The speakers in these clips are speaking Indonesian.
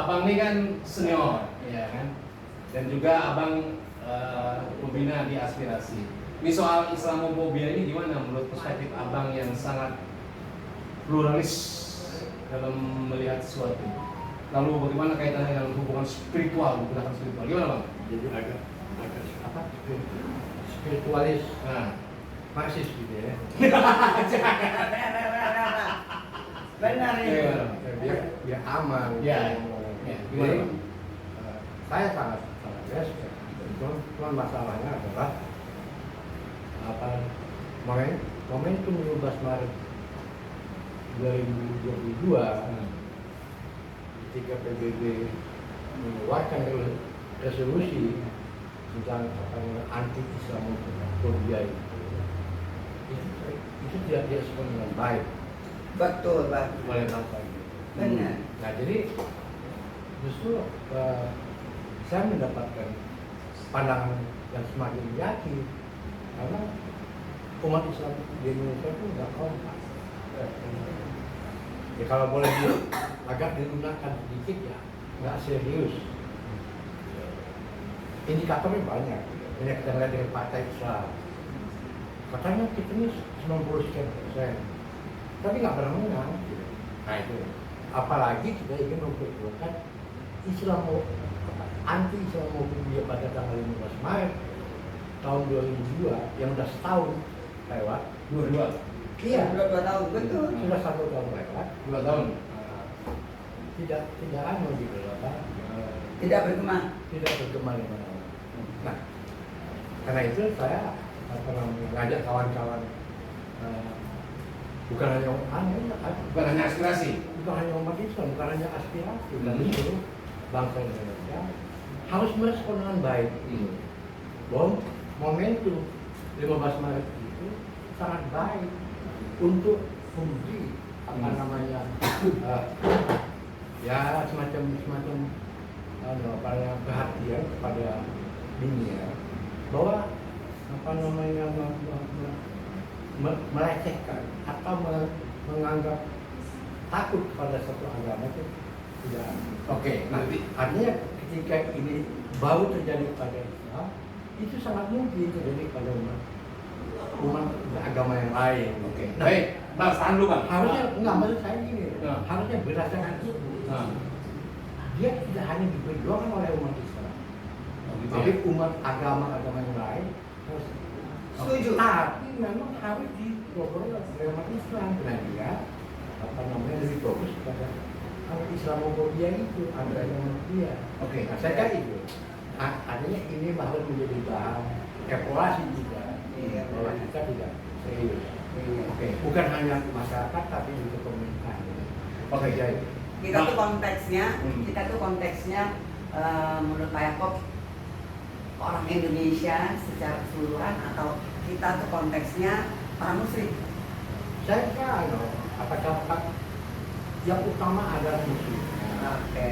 abang ini kan senior, ya kan, dan juga abang membina di aspirasi. Ini soal Islamofobia ini gimana menurut perspektif abang yang sangat pluralis dalam melihat sesuatu? Lalu bagaimana kaitannya dengan hubungan spiritual, menggunakan spiritual? Gimana bang? Jadi agak apa? Spiritualis, Marxis gitu ya. Benar ini. Biar aman. Ya. Jadi saya sangat respect. Cuma masalahnya adalah momentum 15 Maret 2022 ketika PBB mengeluarkan resolusi tentang anti Islamofobia itu tidak direspon dengan baik. Betul, Bang. Oleh bangsa ini. Benar. Nah jadi justru saya mendapatkan pandangan yang semakin yakin karena umat Islam di Indonesia itu nggak kompak. Ya kalau boleh agak digunakan sedikit ya nggak serius. Indikatornya banyak kita lihat dari partai Islam. Katanya kita ini 90%, tapi nggak pernah menang. Nah itu, apalagi kita ingin memperjuangkan anti Islamofobia pada tanggal 15 Maret tahun 2002 yang sudah setahun lewat. 22. Iya, 2 tahun, betul. Sudah 1 tahun lewat. 2 tahun. Tidak anu gitu apa? Tidak berkembang. Tidak berkembang di mana-mana. Nah, karena itu saya mengajak kawan-kawan bukan hanya aspirasi, bukan hanya umat Islam, bukan hanya aspirasi, dan seluruh bangsa Indonesia harus merespon dengan baik. Bahwa momentum 15 Maret itu sangat baik untuk memberi ya semacam perhatian kepada dunia bahwa melecehkan atau menganggap takut kepada satu agama itu tidak. Oke, nanti Artinya ketika ini baru terjadi pada Islam, itu sangat mungkin terjadi pada umat agama yang lain. Oke. Baik, Bang, tahan dulu Bang. Harusnya enggak, menurut saya gini, harusnya berdasarkan itu. Dia tidak hanya diperjuangkan oleh umat Islam, tapi umat agama yang lain harus Setuju. Tapi memang harus didorong oleh umat Islam karena dia lebih fokus pada Islamofobia itu adanya manusia. Oke, Nah, saya kira itu. Artinya ini harus menjadi bahan evaluasi juga. Iya, Bahwa kita tidak serius. Oke. Bukan hanya masyarakat tapi juga pemerintah. Oke, jadi Kita tuh konteksnya menurut Pak Yakob orang Indonesia secara keseluruhan atau kita tuh konteksnya orang Muslim. saya kira apakah yang utama adalah muslim.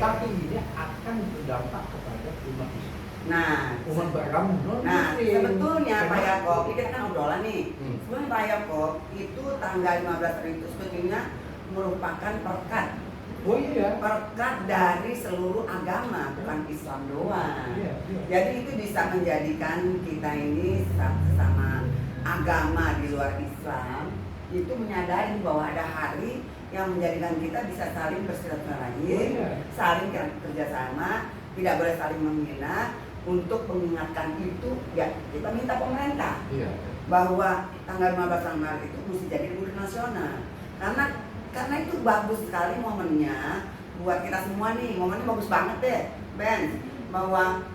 Tapi ini akan berdampak kepada umat Islam. Nah, Umat beragama non-muslim. sebetulnya Pak Kenapa? Yakob, ini kita kan obrolan nih. Sebetulnya Pak Yakob itu tanggal 15 itu sebetulnya merupakan perekat. Oh iya. Perekat dari seluruh agama, bukan Islam doang. Iya. Jadi itu bisa menjadikan kita ini sesama agama di luar Islam itu menyadari bahwa ada hari yang menjadikan kita bisa saling bersilaturahim, saling kerjasama, tidak boleh saling menghina. Untuk mengingatkan itu, ya kita minta pemerintah bahwa tanggal 15 Maret itu mesti jadi libur nasional. Karena itu bagus sekali momennya buat kita semua nih. Momennya bagus banget deh, Ben. Bahwa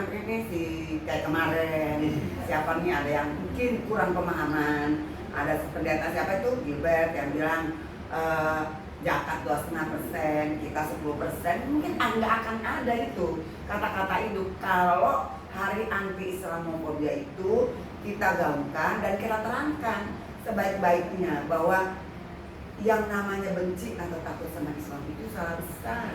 ini si kayak kemarin siapa nih ada yang mungkin kurang pemahaman. Ada pendeta siapa itu Gilbert yang bilang zakat 2,5%, kita 10%, mungkin nggak akan ada itu kata-kata itu kalau hari anti Islamofobia itu kita gaungkan dan kita terangkan sebaik-baiknya bahwa yang namanya benci atau takut sama Islam itu salah besar,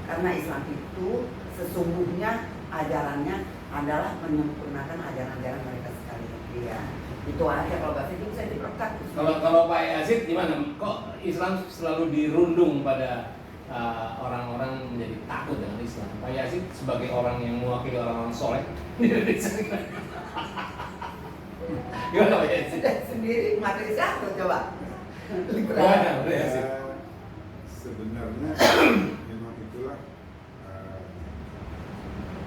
karena Islam itu sesungguhnya ajarannya adalah menyempurnakan ajaran-ajaran mereka sekalian. Ya, itu aja. Kalau bahasa itu saya diperkat. Kalau Pak Yazid gimana? Kok Islam selalu dirundung pada orang-orang menjadi takut dengan Islam? Pak Yazid sebagai orang yang mewakili orang-orang soleh, gimana Pak Yazid? Sendiri materi satu coba. Gimana Pak Yazid? Sebenarnya memang itulah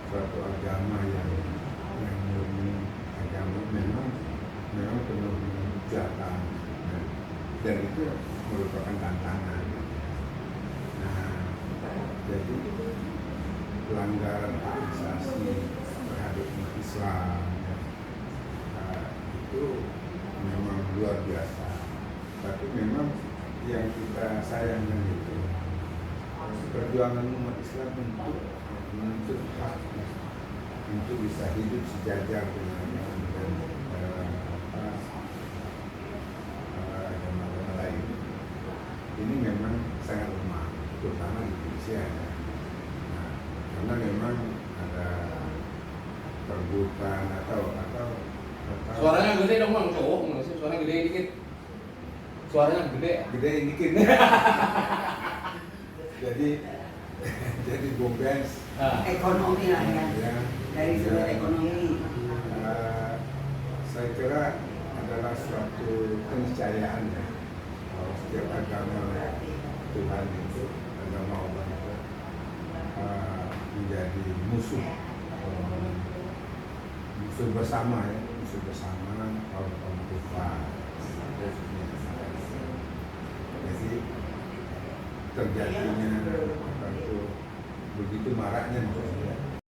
suatu agama yang murni agama memang penuh dengan kejahatan, dan itu merupakan tantangan. Nah, jadi pelanggaran hak asasi terhadap umat Islam itu memang luar biasa. Tapi memang yang kita sayangkan itu perjuangan umat Islam untuk menuntut hak untuk bisa hidup sejajar dengan agama-agama lain. Ini memang sangat lemah, terutama di Indonesia. Nah, karena memang ada perbuatan atau Suaranya gede dong bang, cowok nggak sih? Suaranya gede dikit. Suaranya gede. gede dikit. jadi Bung Benz, Ekonomi lah ya. ya, Dari sudut ya, ekonomi. saya kira adalah suatu keniscayaan ya, bahwa setiap agama Tuhan itu, agama Allah itu menjadi musuh bersama ya, musuh bersama kaum kufar. Jadi terjadinya begitu maraknya maksudnya